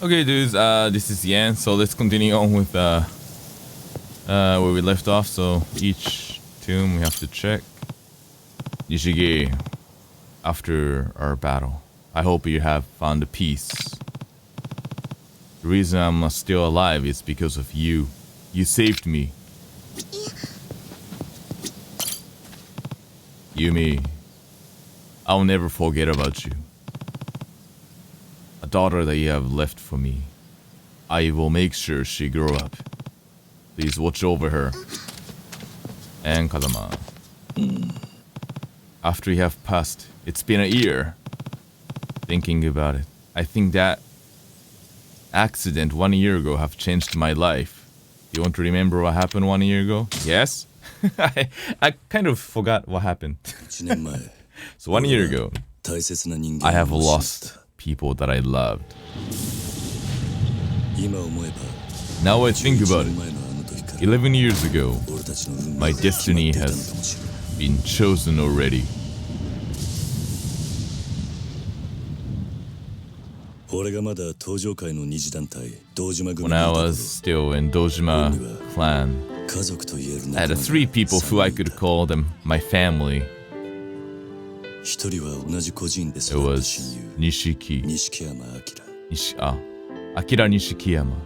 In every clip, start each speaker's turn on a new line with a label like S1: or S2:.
S1: Okay, dudes, this is Yan, so let's continue on with where we left off. So each tomb we have to check. Nishige, after our battle, I hope you have found the peace. The reason I'm still alive is because of you. You saved me. Yumi, I'll never forget about you. A daughter that you have left for me. I will make sure she grow up. Please watch over her. And Kazama. After you have passed, it's been a year. Thinking about it, I think that accident 1 year ago have changed my life. Do you want to remember what happened 1 year ago? Yes? I kind of forgot what happened. So 1 year ago, I have lost people that I loved. Now I think about it. 11 years ago, my destiny has been chosen already. When I was still in Dojima clan, I had 3 people who I could call them my family. It was Nishiki, Akira Nishikiyama.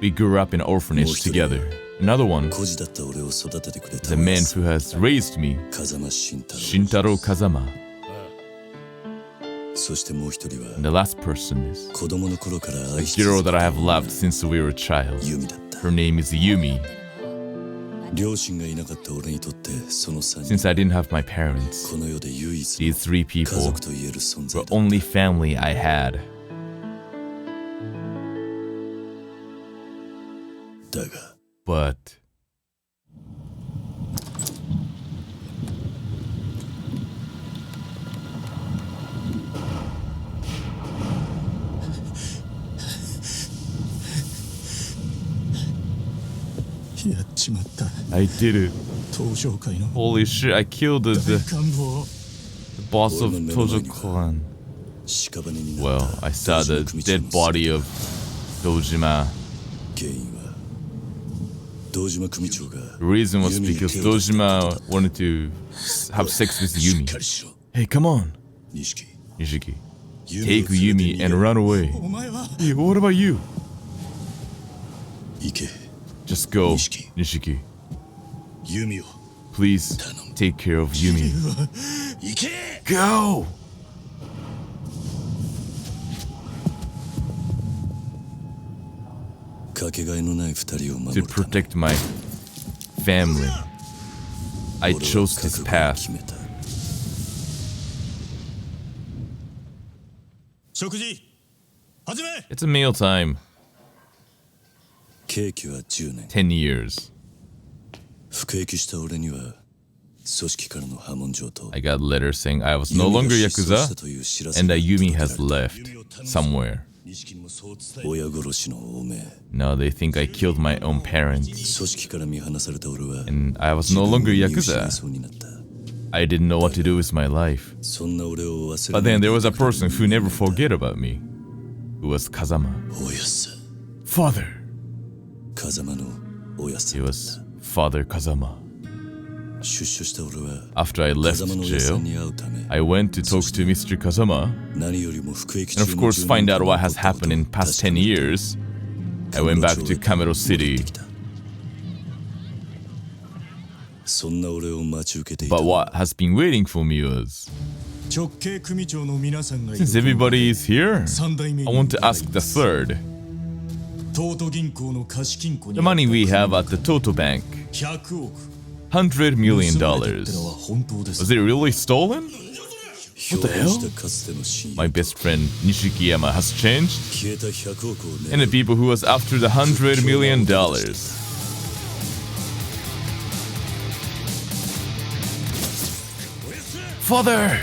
S1: We grew up in orphanage together. Another one is the man who has raised me, Shintaro Kazama. And the last person is a girl that I have loved since we were a child. Her name is Yumi. Since I didn't have my parents, these 3 people were only family I had. But I did it. Holy shit, I killed the boss of Tojo clan. Well, I saw the dead body of Dojima. The reason was because Dojima wanted to have sex with Yumi. Hey, come on, Nishiki. Take Yumi and run away. Hey, what about you? Just go, Nishiki. Please take care of Yumi. Go! To protect my family, I chose this path. It's a meal time. 10 years. I got letters saying I was no longer Yakuza and that Yumi has left somewhere. Now they think I killed my own parents. And I was no longer Yakuza. I didn't know what to do with my life. But then there was a person who never forget about me, who was Kazama. Father. He was Father Kazama. After I left jail, I went to talk to Mr. Kazama and of course find out what has happened in past 10 years. I went back to Kamero City. But what has been waiting for me was, since everybody is here, I want to ask the third. The money we have at the Toto Bank, $100 million. Was it really stolen? What the hell? My best friend Nishikiyama has changed, and the people who was after the $100 million. Father!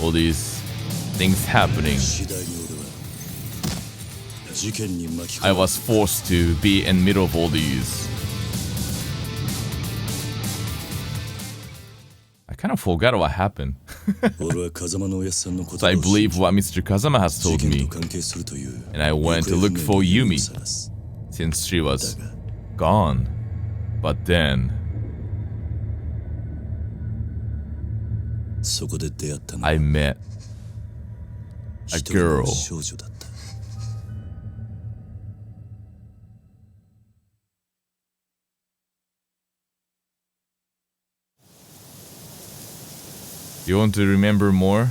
S1: All these things happening. I was forced to be in the middle of all these. I kind of forgot what happened. So I believe what Mr. Kazama has told me, and I went to look for Yumi, since she was gone. But then I met a girl. You want to remember more?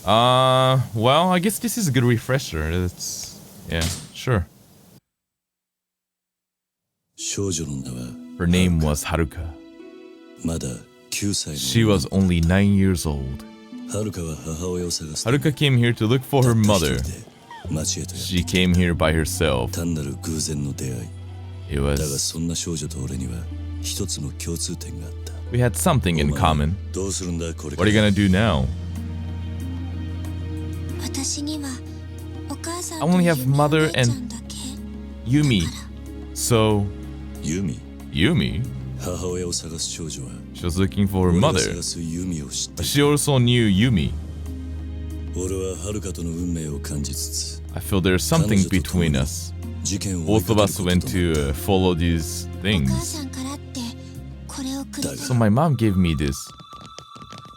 S1: Well, I guess this is a good refresher. Yeah, sure. Her name was Haruka. She was only 9 years old. Haruka came here to look for her mother. She came here by herself. We had something in common. What are you gonna do now? I only have mother and Yumi. So... Yumi? She was looking for her mother. But she also knew Yumi. I feel there's something between us. Both of us went to follow these things. So my mom gave me this.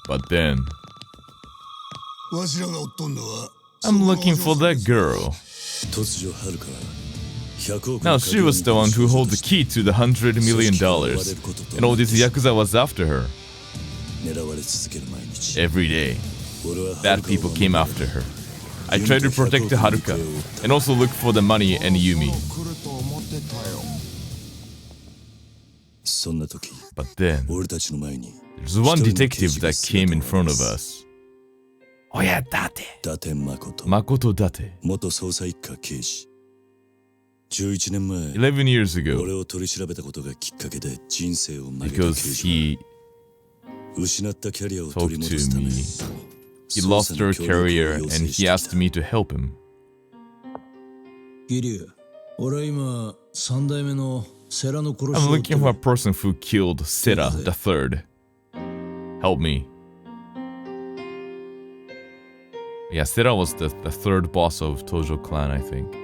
S1: But then I'm looking for that girl. Now she was the one who held the key to the $100 million, and all this Yakuza was after her. Every day, bad people came after her. I tried to protect Haruka, and also look for the money and Yumi. But then, there's one detective that came in front of us. Oh yeah, Date. Makoto Date. 11 years ago, because he talked to me, he lost her career and he asked me to help him. I'm looking for a person who killed Sera the Third. Help me. Yeah, Sera was the third boss of Tojo clan, I think.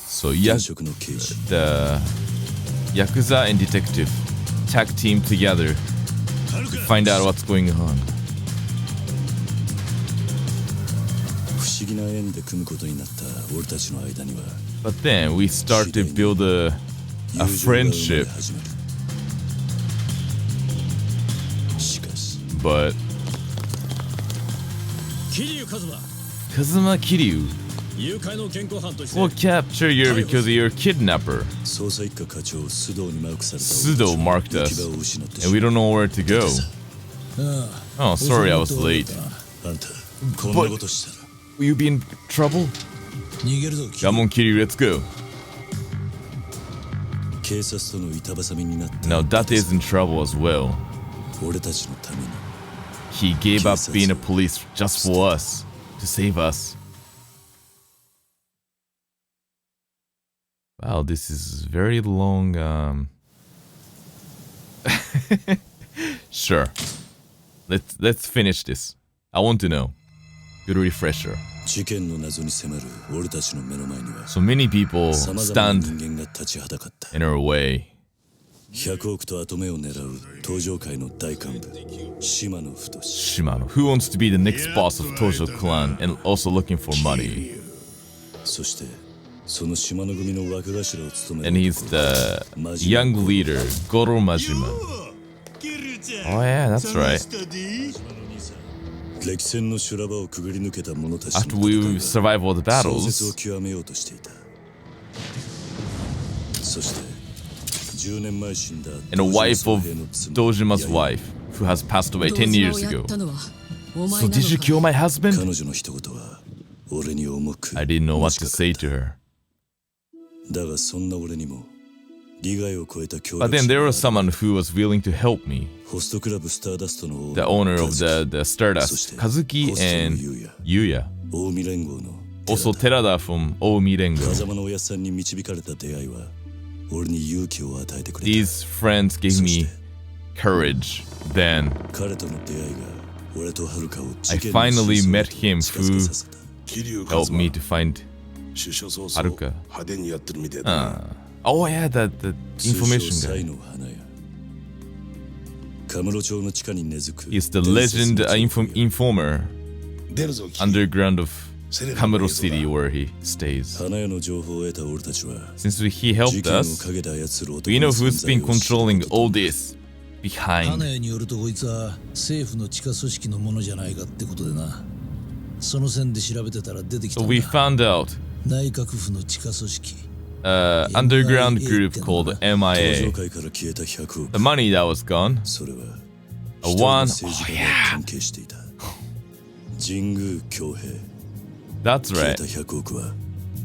S1: So the Yakuza and detective tag team together to find out what's going on. But then we start to build a friendship. But Kazuma Kiryu will capture you because you're a kidnapper. Sudo marked us, and we don't know where to go. Oh, sorry I was late. But will you be in trouble? Come on, Kiryu, let's go. Now Date is in trouble as well. He gave up being a police just for us, to save us. Wow, this is very long. Sure. Let's finish this. I want to know. Good refresher. So many people stand in our way. Shimano, who wants to be the next boss of Tojo clan and also looking for money. And he's the young leader, Goro Majima. Oh yeah, that's right. After we survive all the battles, and a wife of Dojima's wife, who has passed away 10 years ago. So did you kill my husband? I didn't know what to say to her. But then there was someone who was willing to help me. The owner of the Stardust, Kazuki and Yuya. Also Terada from Oumi Rengo.
S2: 風間のおやっさんに導かれた出会いは俺に勇気を与えてくれた。
S1: These friends gave me courage. Then
S2: 彼との出会いが俺とはるかを
S1: I
S2: 事件の
S1: finally
S2: 真
S1: met
S2: 相へ
S1: him
S2: と近づかさせた。
S1: who helped me to find
S3: 出所早々
S1: Haruka.
S3: 派手にやってるみたいだな。
S1: Oh yeah, the
S2: 通称
S1: information
S2: サイ
S1: guy.
S2: の花屋。カムロ町の地下に根付く
S1: He's the legend informer
S3: 出るぞキリ
S1: underground of Kamuro City where he stays.
S2: 花屋の情報を得た俺たちは
S1: Since he helped
S2: 事件を
S1: us,
S2: 陰で操る男
S1: we
S2: の
S1: know
S2: 存
S1: who's
S2: 在
S1: been
S2: を知る
S1: controlling
S2: こと
S1: all this
S4: 花
S1: behind.
S4: 屋によるとこいつは政府の地下組織のものじゃないかってことでな。その線で調べてたら出てきた
S1: So
S4: ん
S1: we
S4: だ。
S1: found out
S4: 内閣府の地下組織。
S1: underground group called
S2: 登場
S1: MIA.
S2: 界から消えた100億
S1: The money that was gone.
S2: それは
S1: A
S2: 一人の
S1: one.
S2: 政治
S1: Oh
S2: 家が
S1: yeah,
S2: 関係していた。神宮恭平
S1: that's
S2: 消え
S1: right.
S2: た100億は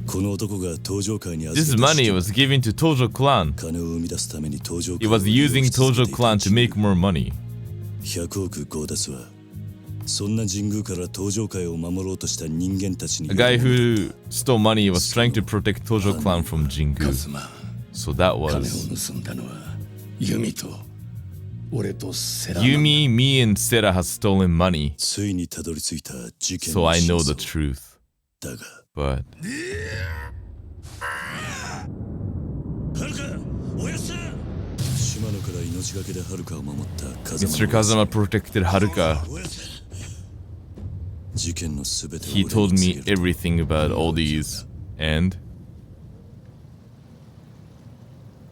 S2: この男が登場界に預
S1: This
S2: けた
S1: money was given to Tojo clan.
S2: 金を生み出すために登場
S1: He
S2: 界を
S1: was
S2: 利用
S1: using
S2: し続け
S1: Tojo
S2: ていた
S1: clan to make more money.
S2: 100億強奪はそんな神宮から登場界を守ろうとした人間たちに
S1: A guy who stole money was trying to protect Tojo clan from
S3: カ
S1: Jingu.
S3: ズマ
S1: So that
S3: 金
S1: was
S3: を盗んだのはユミと俺とセラ
S1: Yumi, me, and Sera has stolen money.
S2: ついにたどり着いた事件
S1: So
S2: の
S1: I
S2: 真
S1: know
S2: 相
S1: the truth.
S2: だが
S1: But
S2: 島野から命がけではるかを守った風
S1: Mr.
S2: 間
S1: Kazama protected Haruka.
S2: 事件のすべてを
S1: He
S2: 俺
S1: told
S2: に
S1: me
S2: 告げる
S1: everything about all these. And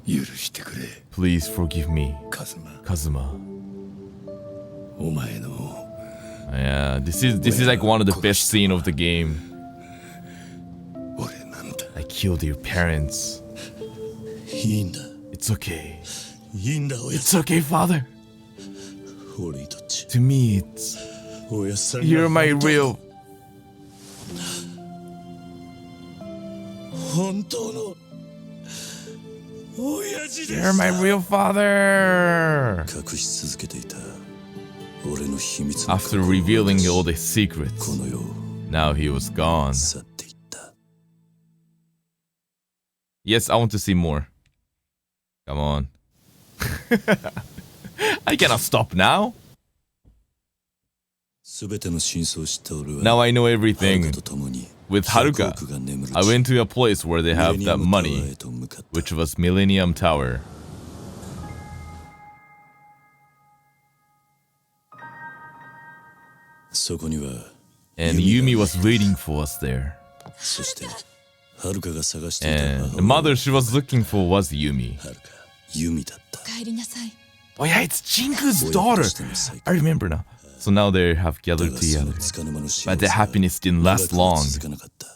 S3: 許してくれ
S1: please forgive me,
S3: カズマ
S1: Kazuma.
S3: お前の
S1: Yeah, this is like one of the best scene of the game.
S3: 俺なんだ
S1: I killed your parents.
S2: いいんだ
S1: It's okay.
S2: いいんだおや
S1: It's okay, father.
S2: 俺にとっち
S1: To me, it's
S2: おやさんが
S1: you're my real.
S2: 本当の親父です
S1: You're my real father.
S2: 隠し続けていた俺の秘密の
S1: After revealing all the secrets,
S2: この世を
S1: now he was gone.
S2: 去っていった
S1: Yes, I want to see more. Come on. I cannot stop now.
S2: すべての真相を知った俺は
S1: Now I know
S2: はる
S1: everything.
S2: かと共に
S1: With
S2: 100
S1: Haruka,
S2: 億が眠る
S1: I went to a place where they have
S2: ミレニ
S1: that
S2: アムタワー
S1: money,
S2: へと向かった
S1: which was Millennium Tower.
S2: そこには
S1: And Yumi was waiting for us there.
S2: そしてはるかが探していた
S1: And
S2: 母
S1: the mother she was looking for was Yumi.
S2: はるかユミだった
S5: 帰りなさい。
S1: Oh yeah, it's Jingu's
S2: 親と
S1: daughter.
S2: しての再
S1: I
S2: 会
S1: remember now. So now they have
S2: だ
S1: gathered
S2: がそ
S1: together.
S2: のつかの間の幸
S1: But the
S2: せは
S1: happiness didn't last
S2: 長くは
S1: long.
S2: 続かなかった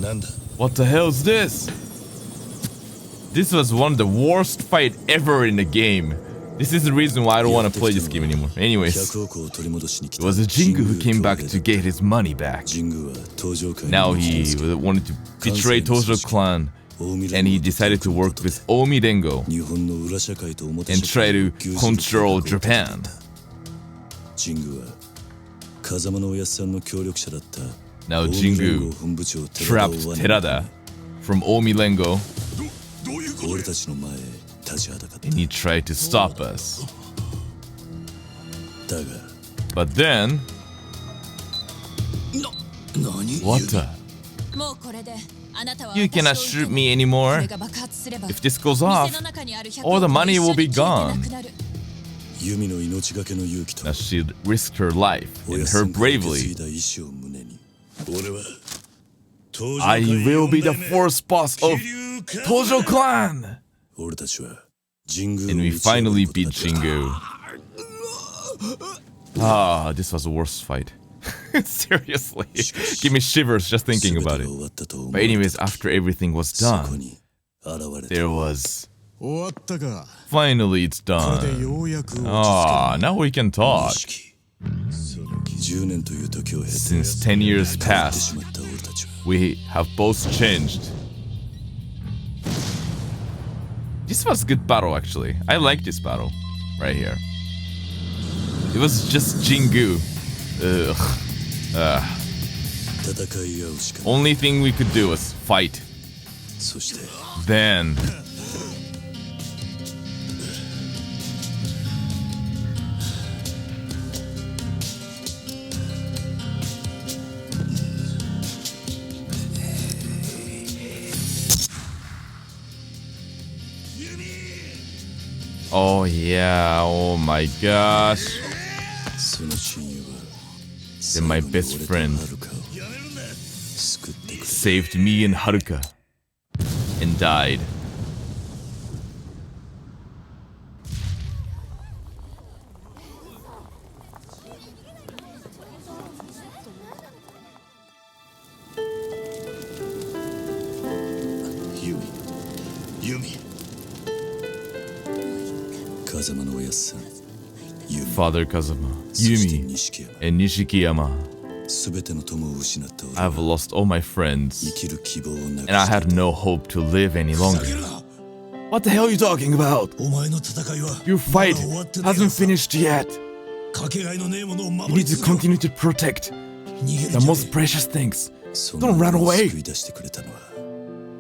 S2: なんだ
S1: What the hell is this? This was one of the worst fight ever in the game. This is the reason why I don't want to play this game anymore. Anyways,
S2: 100億を取り戻しに来
S1: it
S2: た
S1: was a Jingu who came back
S2: 神
S1: to
S2: 宮
S1: get his money back.
S2: 神宮は登場界に
S1: Now
S2: 持ち
S1: he
S2: 寄せ
S1: wanted to betray Tojo clan
S2: 近江
S1: and he
S2: 連合と
S1: decided to
S2: 組む
S1: work
S2: ことで
S1: with Omi Rengo
S2: 日本の裏社会と表
S1: and
S2: 社会
S1: try
S2: を
S1: to
S2: 牛耳る
S1: control
S2: 計画を立ててい
S1: Japan.
S2: た神宮は風間のおやっさんの協力者だった
S1: Now
S2: 近江連合
S1: Jingu
S2: 本部長
S1: trapped
S2: を罠に
S1: Terada from Omi Rengo
S2: 俺たちの前へ立ちはだかった
S1: and he tried to stop us.
S2: だが
S1: But then,
S2: 何
S1: what the?
S5: もうこれであなたは
S1: You
S5: 私を
S1: cannot
S5: 撃て
S1: shoot me anymore.
S5: これが爆発すれば
S1: If this goes off,
S5: 店の中にある100
S1: all the
S5: 億は
S1: money
S5: 一緒
S1: will
S5: に
S1: be
S5: 消えて
S1: gone.
S5: なくなる。
S2: ユミの命がけの勇気と
S1: Now she risked her life
S2: お
S1: and
S2: やっさ
S1: her
S2: んから受け継
S1: bravely.
S2: いだ意志を胸に俺は登場
S1: I
S2: 界
S1: will be the
S2: 四代目
S1: first boss of
S2: 桐生
S1: Tojo clan.
S2: 俺たちは神宮
S1: And
S2: を
S1: we
S2: 打ち破る
S1: finally
S2: ことが
S1: beat
S2: できた
S1: Jingu. Ah, this was the worst fight. Seriously, give me shivers just thinking about it.
S2: 全てが終わったと思う
S1: But anyways, after everything was
S2: そこ
S1: done,
S2: に現れた
S1: there was
S6: 終わったか。
S1: finally it's
S6: これで
S1: done.
S6: ようやく落ち着く。
S1: Ah, now we can
S2: 意
S1: talk.
S2: 識10年という時を経て
S1: Since 10 years
S2: 変わって
S1: passed,
S2: しまった俺たちは
S1: we have both changed. This was a good battle actually. I like this battle right here. It was just Jingu. Ugh.
S2: 戦い合うしか
S1: Only thing we could do was fight.
S2: そして
S1: Then oh yeah, oh my gosh.
S2: その親友は
S1: Then my best friend
S2: はるかを救ってくれ
S1: saved me and Haruka and died.
S2: 風間のおやっさんユミ
S1: Father Kazama,
S2: そして
S1: Yumi,
S2: 錦山
S1: and Nishikiyama.
S2: 全ての友を失った俺
S1: I've
S2: は
S1: lost all my
S2: 生
S1: friends,
S2: きる希望をなく
S1: and I
S2: した
S1: had no hope to live any
S4: ふざ
S1: longer.
S4: けるな
S1: What the hell are you talking about?
S4: お前の戦いは
S1: Your
S4: ま
S1: fight
S4: だ終わってない
S1: hasn't finished yet.
S4: かけがえのねえものを
S1: You
S4: 守
S1: need
S4: り
S1: to
S4: 続けろ
S1: continue to protect
S4: 逃げる
S1: the
S4: んじゃ
S1: most
S4: ね
S1: precious things.
S2: そ
S1: Don't run
S2: の者を
S1: away.
S2: 救い出してくれたのは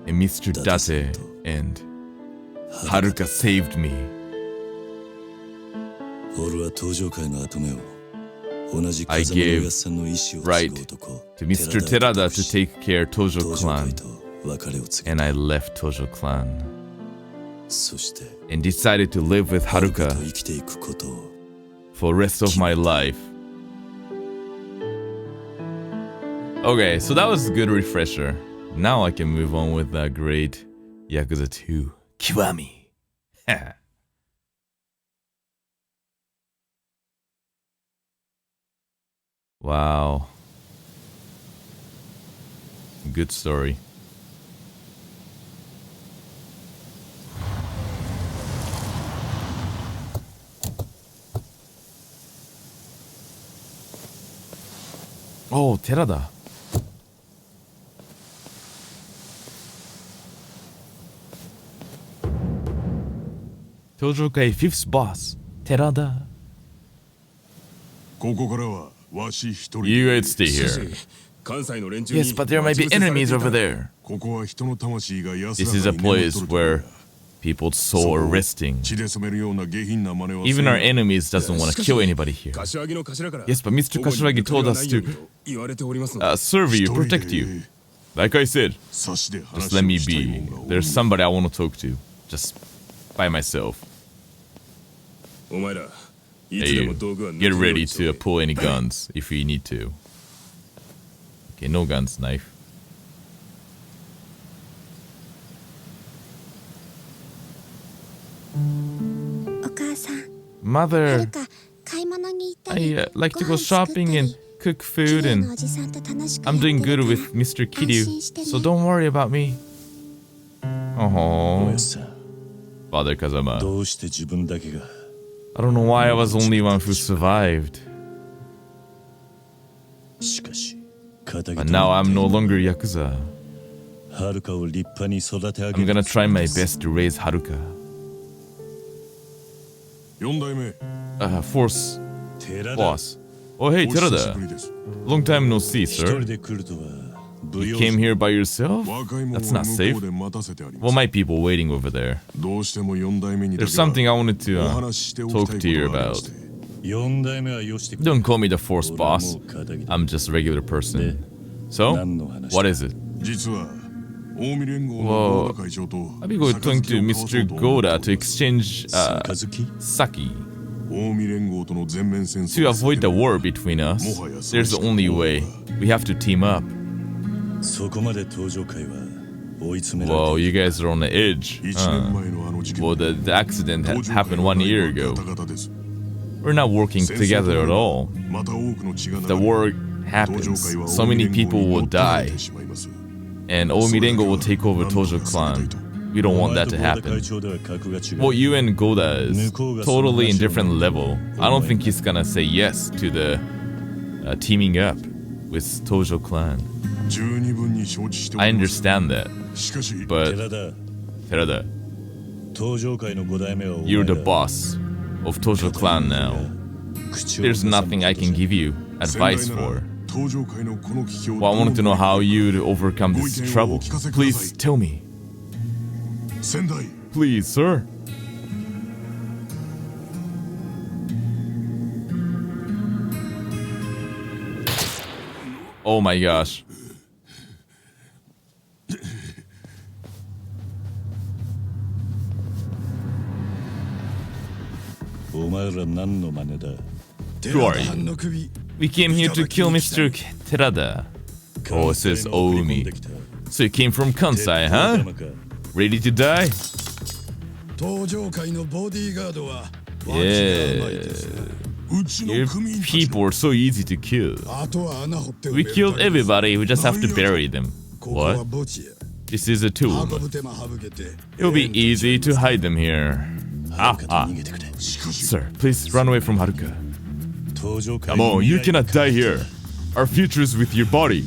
S1: And Mr. Date and Haruka saved me.
S2: 俺は登場会の後目を同じ
S1: I
S2: 風間のお
S1: gave
S2: やっさんの意思を継
S1: right
S2: ぐ男
S1: to Mr. Terada to take care of Tojo
S2: 登場会
S1: clan,
S2: と別れを告げ
S1: and
S2: た
S1: I left Tojo clan
S2: そして
S1: and decided to live with
S2: ハルカ
S1: Haruka
S2: と生きていくことを
S1: for the rest of my life. Okay, so that was a good refresher. Now I can move on with the great Yakuza 2 Kiwami. Wow. Good story. Oh, Terada. Tojokai 5th boss, Terada.
S6: ここからはわし一人
S1: You guys stay here.
S7: 関西の連中に
S1: Yes, but there might be enemies over there.
S6: ここは人の魂が安
S1: This
S6: ら
S1: is
S6: か
S1: a
S6: に眠っ
S1: place
S6: とるとこ
S1: where
S6: ろや
S1: people's soul are resting.
S6: 血で染めるような下品な真似は
S1: Even
S6: せん
S1: our enemies doesn't want to kill anybody here.
S7: 柏木の頭から
S1: Yes, but Mr. Kashiwagi told us to
S7: 言われておりますので
S1: serve you,
S6: 一人で
S1: protect you. Like I said,
S6: 差しで
S1: just
S6: 話
S1: let
S6: を
S1: me
S6: したい
S1: be.
S6: もんがおる
S1: There's somebody I want to talk to. Just by myself.
S7: お前らいつ
S1: Hey,
S7: で
S1: you
S7: も道具は抜
S1: get
S7: くよう
S1: ready
S7: にしとけ
S1: to pull any guns if you need to. Okay, no guns, knife.
S8: お母さん、は
S1: Mother,
S8: るか買い物に行った
S1: I
S8: り、
S1: like to
S8: ご
S1: go
S8: 飯作った
S1: shopping
S8: り
S1: and cook
S8: 綺
S1: food
S8: 麗な
S1: and
S8: おじさんと楽しく
S1: I'm
S8: やって
S1: doing
S8: る
S1: good
S8: から
S1: with Mr.
S8: 安
S1: Kiryu,
S8: 心してね
S1: so don't worry about me.
S2: おや
S1: Oh,
S2: っさん
S1: Father Kazama.
S2: どうして自分だけが
S1: I don't know why I was only one who survived.
S2: しかし仇と
S1: But now I'm no longer Yakuza.
S2: はるかを立派に育て上げ
S1: I'm
S2: る
S1: gonna try my best to raise Haruka.
S6: 4代目
S1: Force
S2: 寺田
S1: boss. Oh, hey,
S6: お久しぶ
S1: Terada.
S6: りです
S1: Long time no see,
S2: 一人
S1: sir.
S2: で来るとは武
S1: You
S2: 勇
S1: came here by yourself?
S6: 若い者
S1: That's
S6: は
S1: not
S6: 向
S1: safe.
S6: こうで待たせてありま
S1: Well,
S6: す
S1: my people waiting over there.
S6: どうしても4代目にだ
S1: There's
S6: けは
S1: something I wanted to
S6: お話ししておきたい
S1: talk
S6: こ
S1: to
S6: と
S1: you
S6: がありま
S1: about.
S6: して
S2: 4代目はよしてくれ
S1: Don't call me the Force
S2: 俺は
S1: boss.
S2: もう仇だ
S1: I'm just a regular person. So,
S2: 何の話
S1: what is it?
S6: 実は近江連合の合田会長と
S1: I'll be going to Mr. Goda to exchange
S2: 杯
S1: sake
S6: 近江連合との全面戦争
S1: to avoid the war between us. There's the only way. We have to team up.
S2: そこまで登場会は追い詰められ
S1: Whoa,
S2: て
S1: you guys are on the edge.
S6: 1年前のあの事件
S1: Well, the accident
S6: 登場会
S1: happened
S6: の
S1: 1 year
S6: ライバル
S1: ago.
S6: ガタガタです
S1: We're not working
S6: 戦争
S1: together at
S6: と
S1: all.
S6: また多くの血が流
S1: The
S6: れ
S1: war
S6: 登場
S1: happens.
S6: 会は
S1: So many
S6: 近江連合
S1: people
S6: に
S1: will
S6: 乗っ取られ
S1: die,
S6: てしまいます
S1: and Omi Rengo will take over Tojo clan. We don't
S2: お
S1: want
S2: 前
S1: that
S2: と
S1: to
S2: 合田会
S1: happen.
S2: 長では格が違う
S1: Well, you and Goda is totally in different level. I don't think he's gonna say yes to the teaming up with Tojo clan.
S6: 十二分に承知してお
S1: I
S6: ります
S1: understand that,
S6: しかし
S1: but
S2: 寺田
S1: Terada,
S2: 登場会の5代目はお前
S1: you're
S2: だ
S1: the boss of Tojo clan now.
S2: 口を
S1: There's
S2: 挟む
S1: nothing I can give you
S6: 先代
S1: advice
S6: なら
S1: for. Well, I wanted to know how you'd overcome this trouble. Please tell me.
S6: 先代
S1: Please, sir. Oh my gosh.
S2: お前ら何の真似だ。
S1: Who are you? We came here to kill Mr. Terada. Oh, it says Oumi. So you came from Kansai, huh? Ready to die?
S3: 登場界のボディーガードは
S1: Yeah.
S6: うちの
S1: Your
S6: 組員たち
S1: people are so easy to kill.
S3: あとは穴掘って埋
S1: We
S3: める
S1: killed everybody, we just have to bury them.
S3: ここは
S1: What?
S3: 墓地や
S1: This is a
S3: 運
S1: tomb.
S3: ぶ手間省けて
S1: It will be easy to hide them here. Ah,
S2: 逃げてくれ。
S1: Sir, please run away from Haruka.
S2: 登場界
S1: Come on, you cannot die here. Our future is with your body.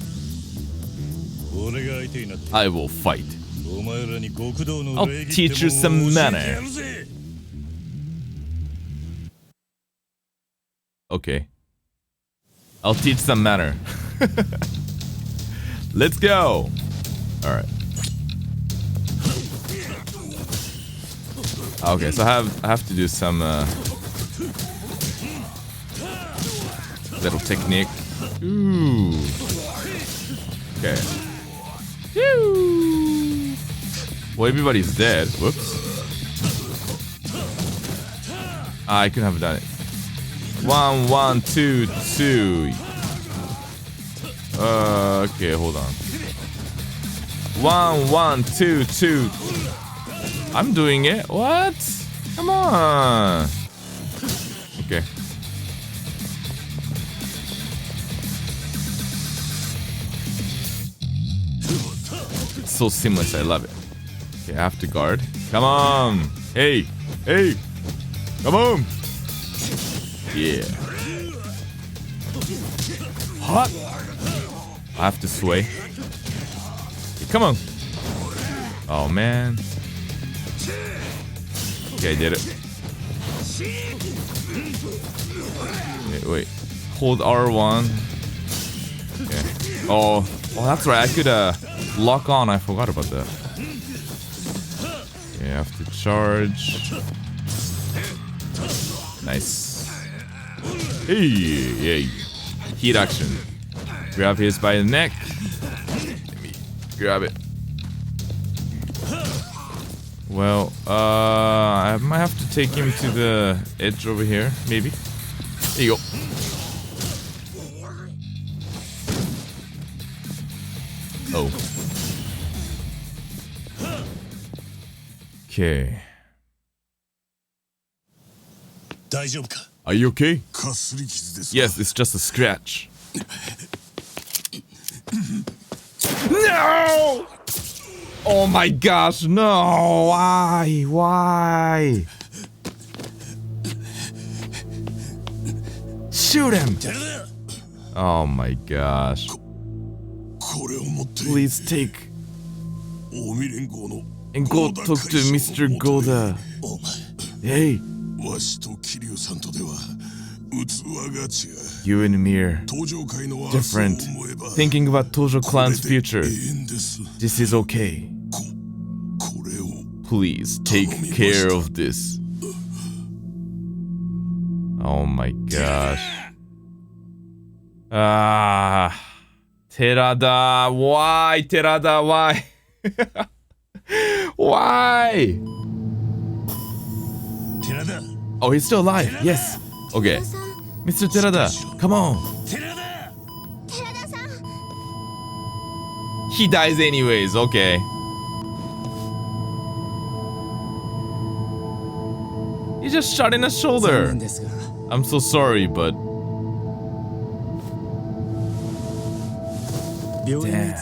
S2: 俺が相手になって
S1: I will fight.
S2: お前らに極道の
S1: I'll
S2: 礼儀
S1: teach you
S2: っても
S1: some
S2: んを教えてや
S1: manner.
S2: るぜ。
S1: Okay. I'll teach some manner. Let's go. All right. Okay, so I have to do some little technique. Ooh. Okay. Woo. Well, everybody's dead. Whoops. I couldn't have done it. 1, 1, 2, 2. Okay, hold on. 1, 1, 2, 2. I'm doing it. What? Come on. Okay. It's so seamless. I love it. Okay, I have to guard. Come on. Hey. Hey. Come on. Yeah. Hot. I have to sway. Okay, come on. Oh man. Okay, I did it. Wait. Hold R1. Okay. Oh, that's right. I could lock on. I forgot about that. Okay, I have to charge. Nice. Hey, hey. Heat action. Grab his by the neck. Let me grab it. Well, I might have to take him to the edge over here, maybe. There you go. Oh. Okay.
S2: 大丈夫か。
S1: Are you okay?
S6: かすり傷です。
S1: Yes, it's just a scratch. No! Oh my gosh, no! Why? Why? Shoot him! Oh my gosh.
S6: これを持って
S1: Please take
S6: 近江連合の
S1: and go talk to Mr. Goda.
S2: お前。
S1: Hey,
S6: わしと桐生さんとでは器が違う。
S1: you and me are
S6: 登場界の明日を
S1: different.
S6: 思えば
S1: Thinking about Tojo Clan's
S6: これで
S1: future.
S6: 永遠です。
S1: This is okay.
S6: これを
S1: Please take care of this. Oh my gosh. Ah. Terada. Why? Terada, why? Why?
S2: 寺田。
S1: Oh, he's still alive. Yes. Okay.
S8: さん
S1: Mr. Terada, come on.
S2: 寺田。
S8: 寺田さん
S1: He dies anyways. Okay. He just shot in the shoulder. I'm so sorry, but damn.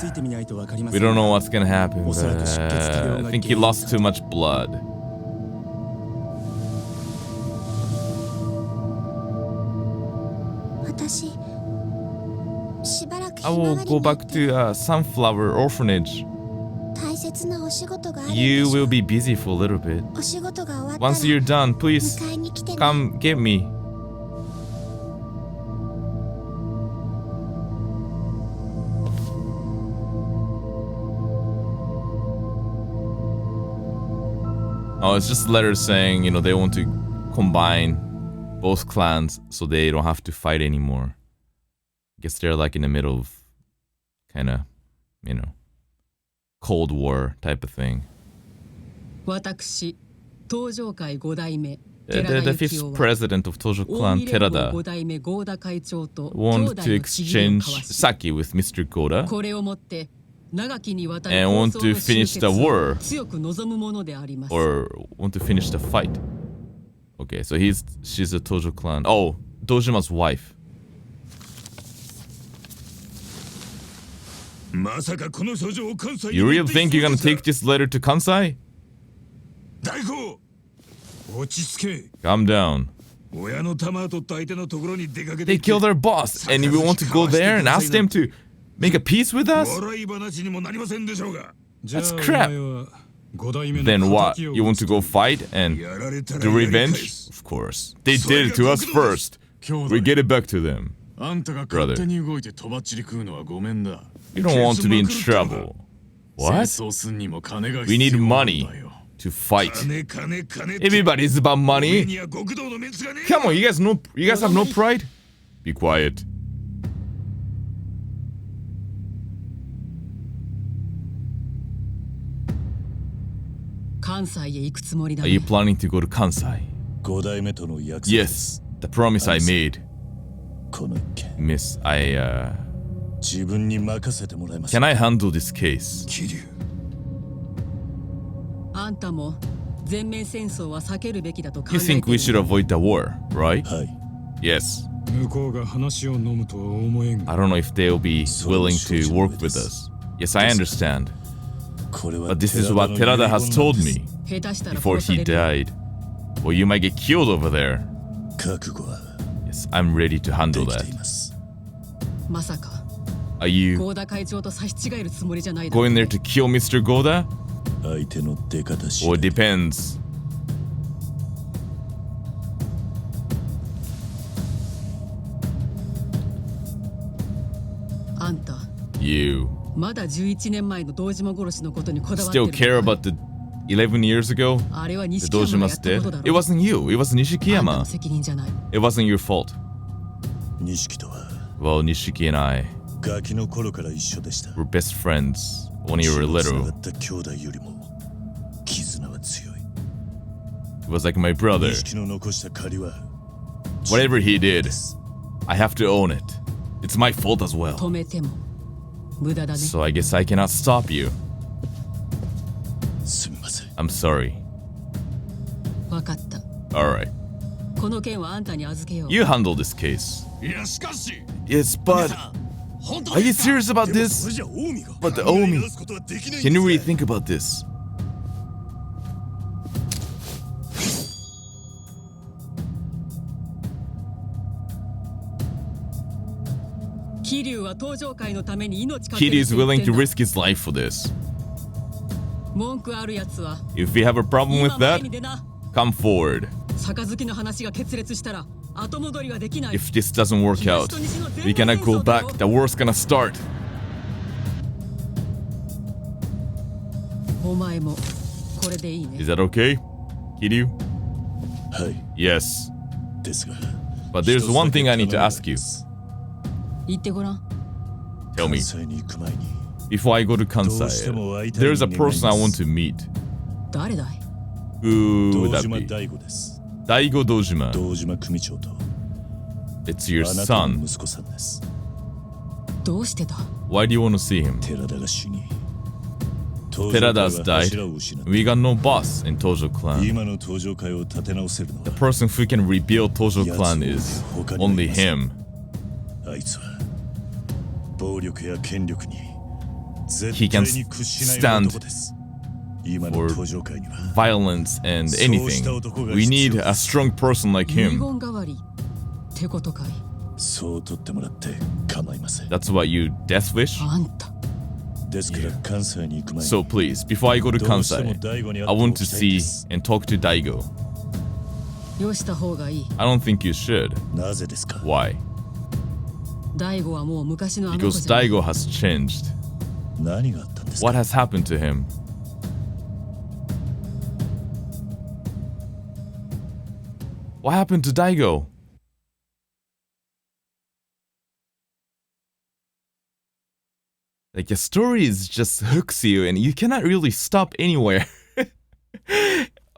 S1: We don't know what's gonna happen. But, I think he lost too much blood.
S8: 私しばらく
S1: I
S8: ひま
S1: will
S8: わり
S1: go
S8: になっ
S1: back
S8: て
S1: to Sunflower Orphanage.
S8: 大切なお仕事があるんで
S1: You
S8: しょ
S1: will be busy for a little bit.
S8: お仕事が終わったら
S1: Once you're done, please
S8: 迎えに来てね
S1: come get me. Oh, it's just letters saying, you know, they want to combine both clans so they don't have to fight anymore. I guess they're like in the middle of kind of, you know, Cold War type of thing.
S9: 私東上会5代目
S1: The fifth president of Tojo clan, Terada, want to exchange sake with Mr. Goda and want to finish the war or want to finish the fight. Okay, so she's a Tojo clan. Oh, Dojima's wife. You really think you're gonna take this letter to Kansai? Calm down. They killed our boss, and we want to go there and ask them to make a peace with us? That's crap. Then what? You want to go fight and do revenge? Of course. They did it to us first. We get it back to them. Brother. You don't want to be in trouble. What? We need money to fight. Everybody's about money. Come on, you guys have no pride? Be quiet. Are you planning to go to Kansai? Yes, the promise I made. Miss, can I handle this case? You think we should avoid the war, right? Yes. I don't know if they'll be willing to work with us. Yes, I understand. But this is what Terada has told me before he died. Well, you might get killed over there. Yes, I'm ready to handle that. Are you going there to kill Mr. Goda? Or it depends. You still care about the 11 years ago? The Dojima's dead? It wasn't you, it was Nishikiyama. It wasn't your fault. Well, Nishiki and I were best friends when you were little. It was like my brother. Whatever he did, I have to own it. It's my fault as well. So I guess I cannot stop you. I'm sorry. Alright. You handle this case. Yes, but are you serious about this? But the Omi, can you really think about this? Kiryu is willing to risk his life for this. If you have a problem with that, come forward. If this doesn't work out, we cannot go back. The war's gonna start. Is that okay, Kiryu? Yes. But there's one thing I need to ask you. Tell me. Before I go to Kansai, there's a person I want to meet. Who would that be? Daigo Dojima. It's your son. Why do you want to see him? Terada's died. We got no boss in Tojo clan. The person who can rebuild Tojo clan is only him. He can stand for violence and anything. We need a strong person like him. That's what you death wish? Yeah. So please, before I go to Kansai, I want to see and talk to Daigo. I don't think you should. Why? Because Daigo has changed. What has happened to him? What happened to Daigo? Like, a story is just hooks you and you cannot really stop anywhere.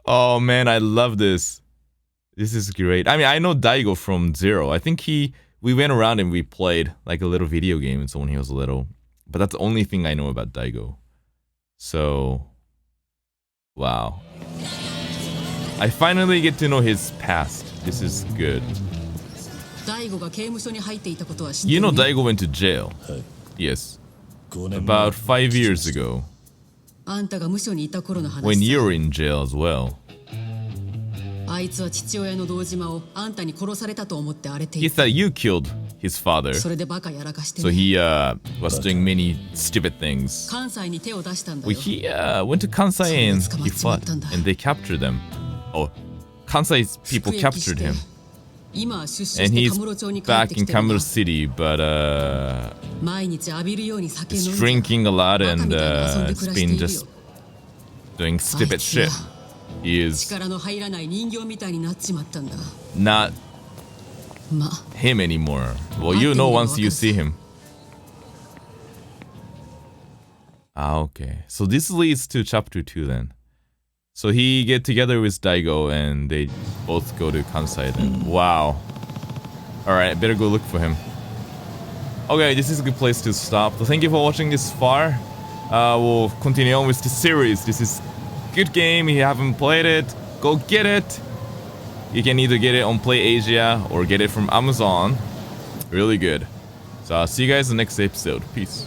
S1: Oh man, I love this. This is great. I mean, I know Daigo from Zero. I think we went around and we played like a little video game when he was little. But that's the only thing I know about Daigo. So, wow. I finally get to know his past. This is good. You know Daigo went to jail. Yes. About 5 years ago. When you were in jail as well. He thought you killed his father. So he was doing many stupid things. Well, he went to Kansai and he fought. And they captured them. Oh, Kansai people captured him. And he's back in Kamurocho City, but he's drinking a lot and it's been just doing stupid shit. He is not him anymore. Well, you know once you see him. Ah, okay. So this leads to chapter 2 then. So he get together with Daigo and they both go to Kansai then. Wow. Alright, better go look for him. Okay, this is a good place to stop. So thank you for watching this far. We'll continue on with the series. This is a good game. If you haven't played it, go get it. You can either get it on Play Asia or get it from Amazon. Really good. So I'll see you guys in the next episode. Peace.